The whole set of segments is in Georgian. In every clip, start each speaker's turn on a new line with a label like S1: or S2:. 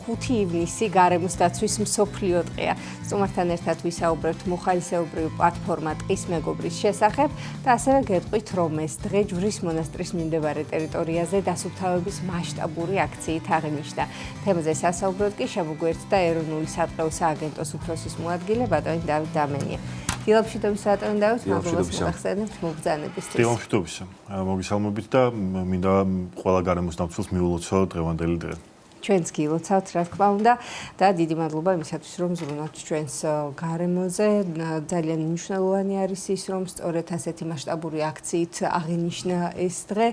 S1: 5 ივნისი გარემოს დაცვის მსოფლიო დღეა. სტუმართან ერთად ვისაუბრებთ მოხალისეობრივი პლატფორმა ტყის მეგობრის შესახებ და ასევე გეტყვით, რომ ეს დღე ჯვრის მონასტრის მიმდებარე ტერიტორიაზე დასუფთავების მასშტაბური აქციით აღინიშნა. თემაზე სასაუბროდ კი შემოგვერთდა ეროვნული სატყეო სააგენტოს უფროსის მოადგილე ბატონი დავით დამენია. დილამშვიდობის ბატონი დავით, მადლობას მოგახსენებთ მობრძანებისთვის.
S2: დილამშვიდობის. მოგესალმებით და მინდა ყველა გარემოს დამცველს მიულოცო დღევანდელი დღე.
S1: ჩვენც გილოცავთ, რა თქმა უნდა, და დიდი მადლობა იმისათვის, რომ ზრუნავთ ჩვენს გარემოზე. ძალიან მნიშვნელოვანი არის ის, რომ სწორედ ასეთი მასშტაბური აქციით აღინიშნა ეს დღე.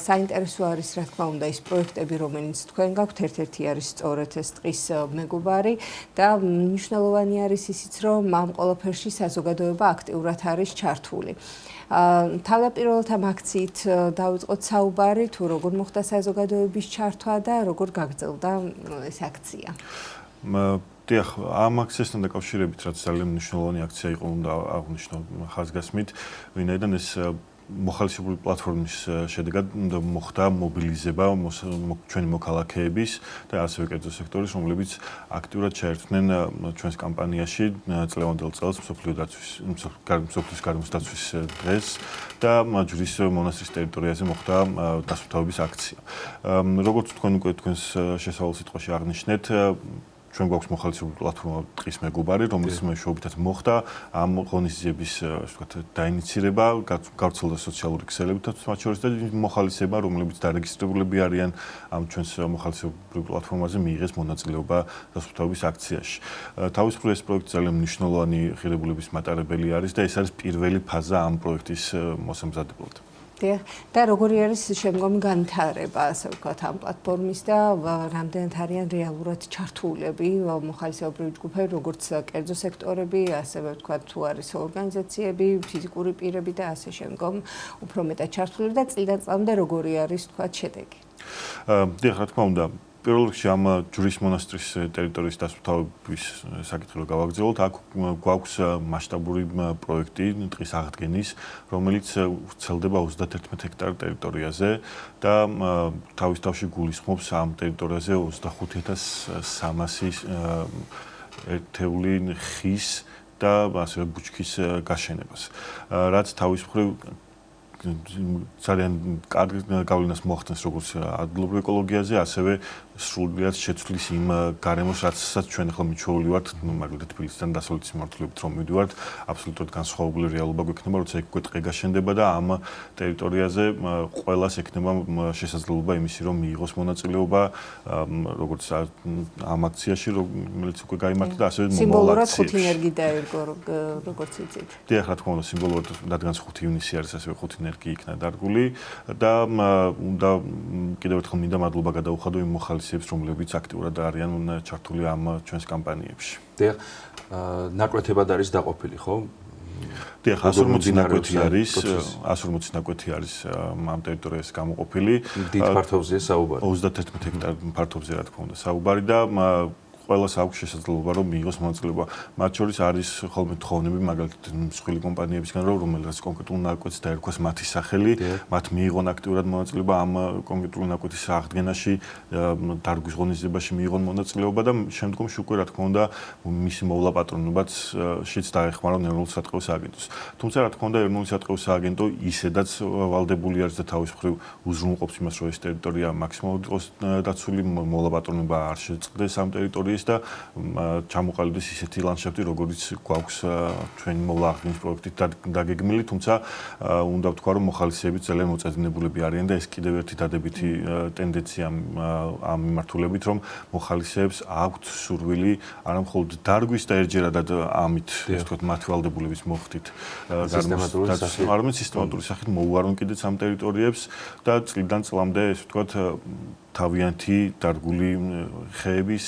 S1: საინტერესო არის, რა თქმა უნდა, ის პროექტები, რომელიც თქვენ გაქვთ, ერთ-ერთი არის სწორედ ეს ტყის მეგობარი და მნიშვნელოვანი არის ისიც, რომ ამ ყველაფერში საზოგადოება აქტიურად არის ჩართული. თავდაპირველად ამ აქციით დავიწყოთ საუბარი, თუ როგორ მოხდა საზოგადოების ჩართვა და როგორ გაგრძელდა ეს აქცია.
S2: დიახ, ამ აქციასთან დაკავშირებით, რაც ძალიან მნიშვნელოვანი აქცია იყო, უნდა აღვნიშნო ხაზგასმით, ვინაიდან ეს მოხალისეობრივი პლატფორმის შედეგად მოხდა მობილიზება ჩვენი მოქალაქეების და ასევე კერძო სექტორის, რომლებიც აქტიურად ჩაერთვნენ ჩვენს კამპანიაში წლევანდელ წელს მსოფლიოს გარემოს დაცვის დღეს და ჯვრის მონასტრის ტერიტორიაზე მოხდა დასუფთავების აქცია. როგორც თქვენ უკვე თქვენს შესავალ სიტყვაში აღნიშნეთ, ჩვენ გვაქვს მოხალისეობრივი პლატფორმა ტყის მეგობარი, რომელიც მეშვეობითაც მოხდა ამ ღონისძიების დაინიცირება, გავრცელდა სოციალური ქსელებითაც მათ შორის და მოხალისეება, რომლებიც დარეგისტრირებულები არიან ამ ჩვენს მოხალისეობრივ პლატფორმაზე მიიღეს მონაწილეობა დასუფთავების აქციაში. თავისუფლად ეს პროექტი ძალიან მნიშვნელოვანი ღირებულების მატარებელი არის და ეს არის პირველი ფაზა ამ პროექტის მოსამზადებლად.
S1: და როგორი არის შემდგომი განვითარება, ასე ვთქვათ, ამ პლატფორმის და რამდენად არიან რეალურად ჩართულები მოხალისეობრივი ჯგუფები, როგორც კერძო სექტორები, ასევე ვთქვათ, თუ არის ორგანიზაციები, ფიზიკური პირები და ასე შემდგომ, უფრო მეტად ჩართულები და წლიდან წლამდე როგორი არის, ვთქვათ, შედეგი.
S2: დიახ, რა თქმა უნდა, პირველ რიგში ამ ჯვრის მონასტრის ტერიტორიის დასუფთავების საკითხი რო გავაგრძელოთ, აქ გვაქვს მასშტაბური პროექტი ტყის აღდგენის, რომელიც ვრცელდება 31 ჰექტარ ტერიტორიაზე და თავის თავში გულისხმობს ამ ტერიტორიაზე 25,300 ერთეული ხის და ასევე ბუჩქის გაშენებას. რაც თავის მხრივ ძალიან კარგი გავლენას მოახდენს როგორც ადგილობრივ ეკოლოგიაზე, ასევე სრულიად შეცვლის იმ გარემოს, რაცაც ჩვენ ახლა მიჩვეული ვართ, მაგალითად თბილისიდან დასავლეთ მიმართულებით რომ მივიდივართ, აბსოლუტურად განსხვავებული რეალობა გვექნება, როცა იქ ტყე გაშენდება და ამ ტერიტორიაზე ყველას ექნება შესაძლებლობა იმისი, რომ მიიღოს მონაწილეობა, როგორც ამ აქციაში, რომელიც უკვე გაიმართა და ასევე
S1: სიმბოლურად 5 ენერგი დაერგო, როგორც იცით.
S2: დიახ, რა თქმა უნდა, სიმბოლურად რადგან 5 ივნისი არის, ასევე 5 ენერგი იქნა დარგული და უნდა კიდევ ერთხელ მინდა მადლობა გადაუხადო იმ მოხალისეებს, რომლებიც აქტიურად არიან ჩართული ამ ჩვენს კამპანიებში.
S3: დიახ, ნაკვეთებად არის დაყოფილი, ხო?
S2: დიახ, 140 ნაკვეთი არის, 140 ნაკვეთი არის ამ ტერიტორიაზე გამოყოფილი.
S3: დიდ ფართობზეა საუბარი.
S2: 31 ჰექტარ ფართობზე, რა თქმა უნდა, საუბარი და ყველას აქვს შესაძლებლობა რომ მიიღოს მონაწილეობა. მათ შორის არის ხოლმე თხოვნები, მაგალითად, მსხვილი კომპანიებისგან, რომელსაც კონკრეტულ ნაკვეთს დაერქვას მათი სახელი, მათ მიიღონ აქტიურად მონაწილეობა ამ კონკრეტული ნაკვეთის აღდგენაში, დარგვის ღონისძიებაში მიიღონ მონაწილეობა და შემდგომში უკვე, რა თქმა უნდა, მისი მოვლაპატრონებაც შეც დაეხმარონ ეროვნულ სატყეო სააგენტოს. თუმცა, რა თქმა უნდა, ეროვნული სატყეო სააგენტო ისედაც ვალდებული არის და თავის მხრივ უზრუნველყოფს იმას, რომ ეს ტერიტორია მაქსიმალურად იყოს დაცული, მოვლაპატრონება არ შეწყდეს ამ ტერიტორიაზე და ჩამოყალიბდეს ისეთი ლანდშაფტი, როგორც გვაქვს ჩვენი მოვლა აღდგენის პროექტით დაგეგმილი, თუმცა უნდა ვთქვა, რომ მოხალისეები ძალიან მოწედინებულები არიან და ეს კიდევ ერთი დადებითი ტენდენცია ამ მიმართულებით, რომ მოხალისეებს აქვთ სურვილი არა მხოლოდ დარგვის და ერთჯერადად ამით, ასე ვთქვათ, მათი ვალდებულების მოხდით არამედ სისტემატური სახით მოუვარონ კიდეც ამ ტერიტორიებს და წლიდან წლამდე, ასე ვთქვათ, თავიანთი დარგული ხეების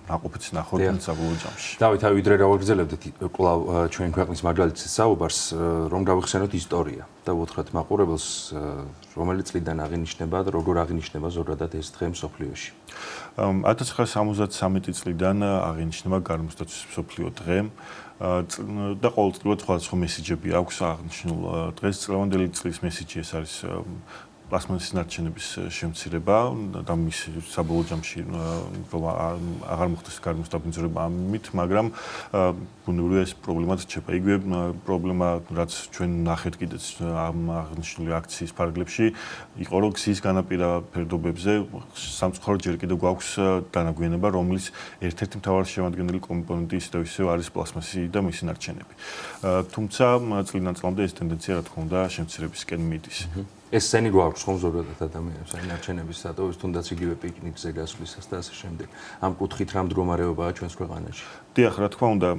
S2: ნაყოფიც ნახოთ საბოლოო ჯამში.
S3: დავით, ვიდრე გავაგრძელებდით კვლავ ჩვენ ქვეყნის მაგალითის საუბარს, რომ გავიხსენოთ ისტორია და ვუთხრათ მაყურებელს, რომელი წლიდან აღინიშნება და როგორ აღინიშნება ზოგადად ეს დღე მსოფლიოში.
S2: 1973 წლიდან აღინიშნება გარემოს დაცვის მსოფლიო დღე და ყოველწლიურად სხვადასხვა მესიჯები აქვს აღნიშნულ დღეს. წლევანდელი წლის მესიჯი ეს არის პლასმასის ნარჩენების შემცირება და მის საბოლოო ჯამში რომ აღარ მოხდეს გარემოს დაბინძურება ამით, მაგრამ ბუნებრივია ეს პრობლემა რჩება. იგივე პრობლემა, რაც ჩვენ ნახეთ კიდეც ამ აღნიშნული აქციის ფარგლებში, იყო რომ გზის განაპირა ფერდობებზე სამწუხაროდ ჯერ კიდევ გვაქვს დანაგვიანება, რომლის ერთ-ერთი მთავარი შემადგენელი კომპონენტი ისევ არის პლასმასი და მისი ნარჩენები. თუმცა წლიდან წლამდე ეს ტენდენცია რა თქმა უნდა შემცირებისკენ მიდის.
S3: ეს სცენი გვაქვს ხომ ზოგადად ადამიანებს, აი ნარჩენების სატოვის თუნდაც იგივე პიკნიკზე გასვლისას და ასე შემდეგ. ამ კუთხით რა მდგომარეობაა ჩვენს ქვეყანაში?
S2: დიახ, რა თქმა უნდა,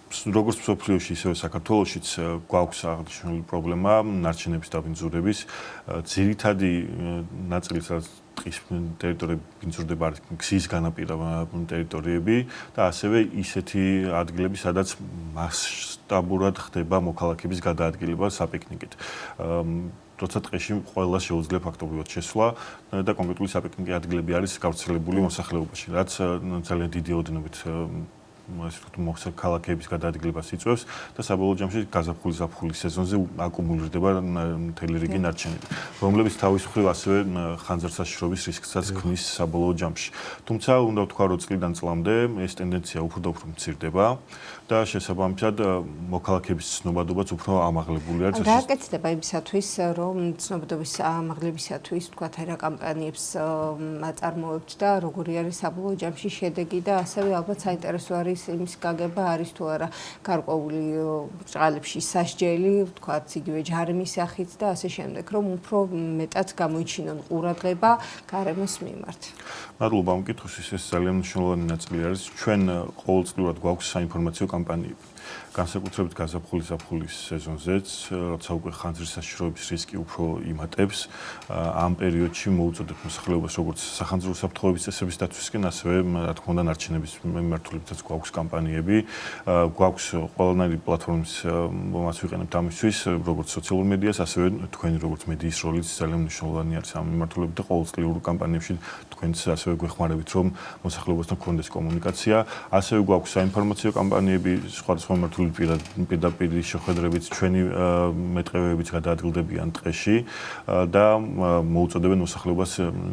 S2: როგორც მსოფლიოში, ისევე საქართველოშიც გვაქვს აღნიშნული პრობლემა ნარჩენების დაბინძურების. ძირითადი ნაწილი, სადაც ტყის ტერიტორიები ბინძურდება, არის გზის განაპირა ტერიტორიები და ასევე ისეთი ადგილები, სადაც მასშტაბურად ხდება მოქალაქეების გადაადგილება საპიკნიკით. როცა ტყეში ყველა შეუძლია ფაქტობრივად შესვლა და კონკრეტული საპიკნიკე ადგილები არის გავრცელებული მოსახლეობაში, რაც ძალიან დიდი ოდენობით ასე ვთქვათ, ქალაქების გადაადგილებას იწვევს და საბოლოო ჯამში გაზაფხულის სეზონზე აკუმულირდება მთელი რიგი ნარჩენები, რომლებიც თავის მხრივ ასევე ხანძარსაშიშრობის რისკსაც ქმნის საბოლოო ჯამში. თუმცა უნდა ვთქვა, რომ წლიდან წლამდე ეს ტენდენცია უფრო და უფრო მცირდება და შესაბამისად მოქალაქეების ცნობადობაც უფრო ამაღლებული არის.
S1: რა აკეთდება იმისათვის, რომ ცნობადობის ამაღლებისათვის ვთქვათ, რა კამპანიებს აწარმოებთ და როგორი არის საბოლოო ჯამში შედეგი და ასევე ალბათ საინტერესო არის იმის გაგება არის თუ არა გარკვეული ბრჭყალებში სასჯელი, ვთქვათ, იგივე ჯარიმის სახით და ასე შემდეგ, რომ უფრო მეტად გამოიჩინონ ყურადღება გარემოს მიმართ.
S2: მადლობა ამ კითხვისთვის, ეს ძალიან მნიშვნელოვანი ნაწილი არის. ჩვენ ყოველწლიურად გვაქვს საინფორმაციო კამპანიები. განსაკუთრებით გაზაფხულის სეზონზეც, როცა უკვე ხანძრისაშიშროების რისკი უფრო იმატებს, ამ პერიოდში მოუწოდეთ მოსახლეობას როგორც სახანძრო უსაფრთხოების წესების დაცვისკენ, ასევე რა თქმა უნდა ნარჩენების მიმართულებითაც გვაქვს კამპანიები, გვაქვს ყველანაირი პლატფორმის მომაც ვიყენებთ ამისთვის, როგორც სოციალურ მედიას, ასევე თქვენი როგორც მედიის როლიც ძალიან მნიშვნელოვანი არის ამ მიმართულებით და ყოველწლიურ კამპანიებში თქვენც ასევე გვეხმარებით, რომ მოსახლეობასთან გქონდეს კომუნიკაცია, ასევე გვაქვს საინფორმაციო კამპანიები სხვადასხვა მიმართულებით პირდაპირ შეხვედრებით ჩვენი მეტყევეებიც გადაადგილდებიან ტყეში და მოუწოდებენ მოსახლეობას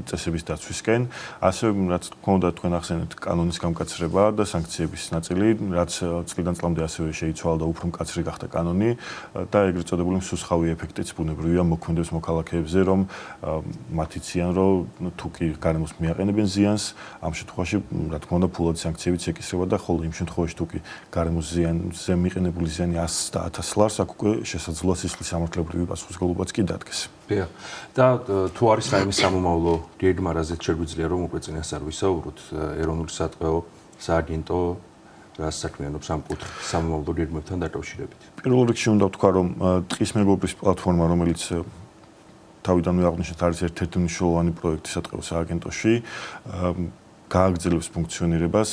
S2: წესების დაცვისკენ. ასევე რაც თქმა უნდა თქვენ ახსენეთ კანონის გამკაცრება და სანქციების ნაწილი, რაც წლიდან წლამდე ასევე შეიცვალა და უფრო მკაცრი გახდა კანონი და ეგრეთ წოდებული მსუსხავი ეფექტიც ბუნებრივია მოქმედებს მოქალაქეებზე, რომ მათ იციან, რომ თუ კი გარემოს მიაყენებენ ზიანს, ამ შემთხვევაში რა თქმა უნდა ფულადი სანქციებიც ეკისრება და ხოლო იმ შემთხვევაში თუ კი გარემოს ზიანზე მიყენებული ზიანი 100 და 1000 ლარს, აქ უკვე შესაძლოა სისხლის სამართლებრივი პასუხისმგებლობაც კი დადგეს.
S3: დიახ. და თუ არის რაიმე სამომავლო გეგმა, რაზეც შეგვიძლია რომ უკვე წინასწარ ვისაუბროთ, ეროვნული სატყეო სააგენტო რას საქმიანობს ამ კუთხით სამომავლო გეგმებთან დაკავშირებით?
S2: პირველ რიგში უნდა ვთქვა, რომ ტყის მეგობრის პლატფორმა, რომელიც თავიდანვე აღნიშნეთ, არის ერთ-ერთი მნიშვნელოვანი პროექტი სატყეო სააგენტოში, გააგრძელებს ფუნქციონირებას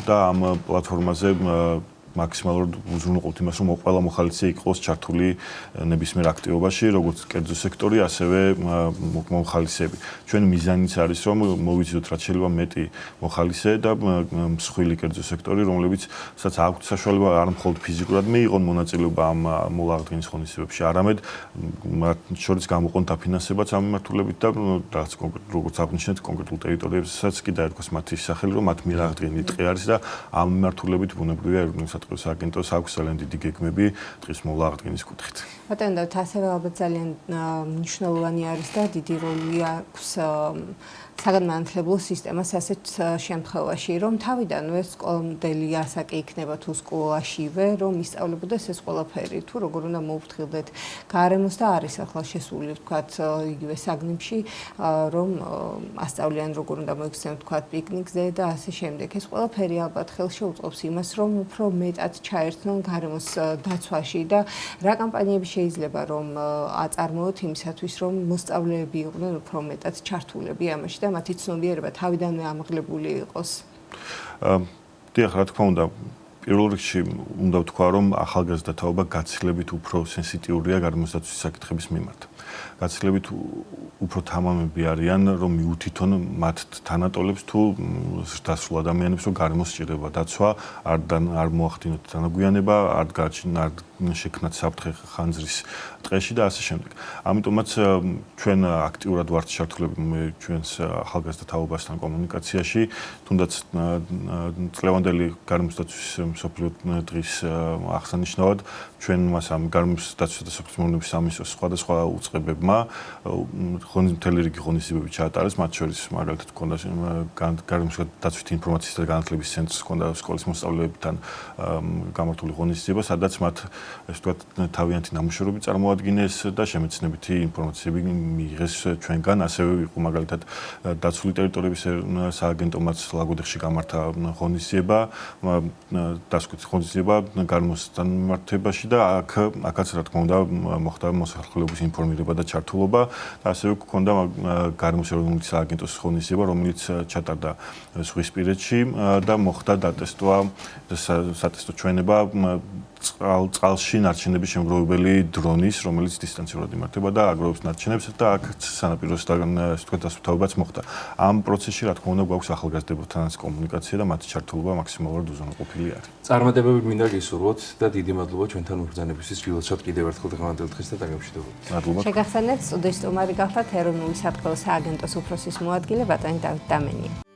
S2: და ამ პლატფორმაზე მაქსიმალურად უზრუნველყოფთ იმას, რომ ყველა მოხალისე იყოს ჩართული ნებისმიერ აქტივობაში, როგორც კერძო სექტორი, ასევე მოხალისეები. ჩვენი მიზანიც არის, რომ მოვიზიდოთ რაც შეიძლება მეტი მოხალისე და მსხვილი კერძო სექტორი, რომლებიც სადაც აქვთ საშუალება არ მხოლოდ ფიზიკურად მიიღონ მონაწილეობა ამ მოლაღდგენის ღონისძიებებში, არამედ მათ შორის გამოყონ დაფინანსებაც ამ მიმართულებით და რაც კონკრეტულად როგორც აღნიშნეთ, კონკრეტულ ტერიტორიებსაც კი დაერქვას მათი სახელი, რომ მათ მიერ აღდგენილი ტყე არის და ამ მიმართულებით ბუნებრივია ეროვნული სატყეო სააგენტოს აქვს ძალიან დიდი გეგმები ტყის მოლაღდგენის კუთხით.
S1: ბატონო, ასევე ალბათ ძალიან მნიშვნელოვანი არის და დიდი როლი აქვს საგანმანათლებლო სისტემას ასეთ შემთხვევაში, რომ თავიდანვე სკოლამდელი ასაკი იქნება თუ სკოლაშივე, რომ ისწავლებოდეს ეს ყველაფერი, თუ როგორ უნდა მოუფრთხილდეთ გარემოს და არის ახლა შესული, ვთქვათ, იგივე საგნებში, რომ ასწავლიან როგორ უნდა მოიქცნენ, ვთქვათ, პიკნიკზე და ასე შემდეგ. ეს ყველაფერი ალბათ ხელს შეუწყობს იმას, რომ უფრო მეტად ჩაერთონ გარემოს დაცვაში და რა კამპანიები შეიძლება რომ აწარმოოთ იმისათვის, რომ მოსწავლეები იყვნენ უფრო მეტად ჩართულები ამაში და მათი ცნობიერება თავიდანვე ამაღლებული იყოს.
S2: დიახ, რა თქმა უნდა, პირველ რიგში უნდა ვთქვა, რომ ახალგაზრდა თაობა გაცილებით უფრო სენსიტიურია გარემოს დაცვის საკითხების მიმართ. გაცილებით უფრო თამამები არიან, რომ მიუთითონ მათ თანატოლებს თუ ზრდასრულ ადამიანებს, რომ გარემოს სჭირდება დაცვა, არ მოახდინოთ დანაგვიანება, არ შექმნათ საფრთხე ხანძრის ტყეში და ასე შემდეგ. ამიტომაც ჩვენ აქტიურად ვართ ჩართულები ჩვენს ახალგაზრდა თაობასთან კომუნიკაციაში, თუნდაც წლევანდელი გარემოსდაცვის მსოფლიო დღის აღსანიშნავად ჩვენ მას ამ გარემოსდაცვის და სოფლის მეურნეობის სამინისტროს სხვადასხვა უწყებებმა მთელი რიგი ღონისძიებები ჩაატარეს, მათ შორის მაგალითად ჰქონდა გარემოსდაცვითი ინფორმაციის და განათლების ცენტრს ჰქონდა სკოლის მოსწავლეებთან გამართული ღონისძიება, სადაც მათ ესე ვთქვათ თავიანთი ნამუშევრები წარმოადგინეს და შემეცნებითი ინფორმაციები მიიღეს ჩვენგან, ასევე იყო მაგალითად დაცული ტერიტორიების სააგენტომაც ლაგოდეხში გამართა ღონისძიება, დასკვეთი ღონისძიება გარემოსთან მიმართებაში და აქაც რა თქმა უნდა მოხდა მოსახლეობის ინფორმირება და ჩართულობა და ასევე გქონდა გარემოს ეროვნული სააგენტოს ღონისძიება, რომელიც ჩატარდა ზღვისპირეთში და მოხდა დატესტვა სატესტო ჩვენება წყალში ნარჩენების შემგროვებელი დრონის, რომელიც დისტანციურად იმართება და აგროვებს ნარჩენებს და აქ სანაპიროსთან დასუფთავებაც მოხდა. ამ პროცესში რა თქმა უნდა გვაქვს ახალგაზრდებთანაც კომუნიკაცია და მათი ჩართულობა მაქსიმალურად უზრუნველყოფილი არის.
S3: წარმატებები მინდა გისურვოთ და დიდი მადლობა ჩვენთან მობრძანებისთვის. გილოცავთ კიდევ ერთხელ დღევანდელ დღეს და დაგემშვიდობებით.
S2: მადლობა.
S1: შეგახსენებთ სტუდიის სტუმარი გახლავთ ეროვნული საფრთხეების სააგენტოს უფროსის მოადგილე ბატონი დავით დამენია.